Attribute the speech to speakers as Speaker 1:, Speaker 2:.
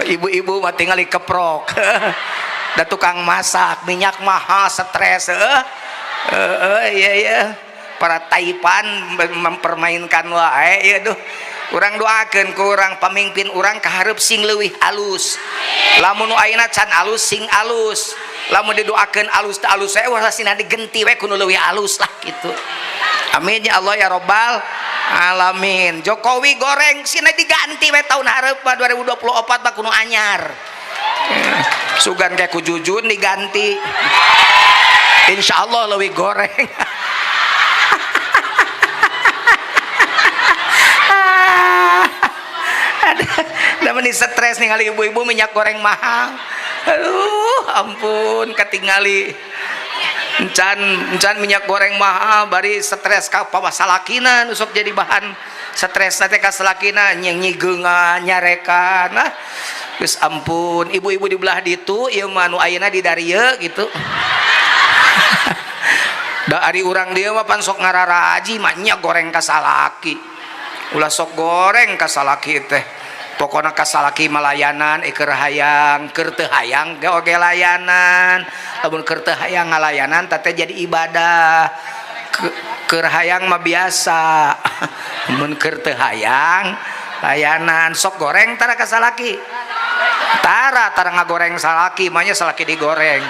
Speaker 1: Ibu-ibu mah tinggal keprok. Da tukang masak minyak mahal stres. Iya ya, para taipan mempermainkan wae ya. Duh, urang doakeun ku urang pamimpin urang kaharep sing leuwih alus. Lamun nu ayeuna can alus sing alus, lamun didoakeun alus teh alus we wasina digenti we kudu leuwih alus lah gitu. Amin ya Allah ya Rabbal alamin. Jokowi goreng sina diganti we tahun hareup 2024 mah kudu anyar. Sugan kayak ku Jujun diganti. Insyaallah leuwih goreng. Ada meni stres ningali ibu-ibu minyak goreng mahal. Aduh, ampun katingali. Encan minyak goreng mahal bari stres ka pawasalakina nu sok jadi bahan stres teh ka salakina nyigeungan nyarekan. Geus ampun, ibu-ibu di belah ditu ieu mah nu ayeuna di darieu gitu. Da ari urang dieu mah pan sok ngararaji mah nya goreng ka salaki. Ulah sok goreng ka salaki teh. Pokona ka salaki malayanan keur hayang, keur teu hayang ge oge layanan. Lamun keur teu hayang ngalayanan teh jadi ibadah. Keur hayang mah biasa. Mun keur teu hayang layanan sok goreng tara ka salaki. Tara ngagoreng salaki, manya salaki digoreng.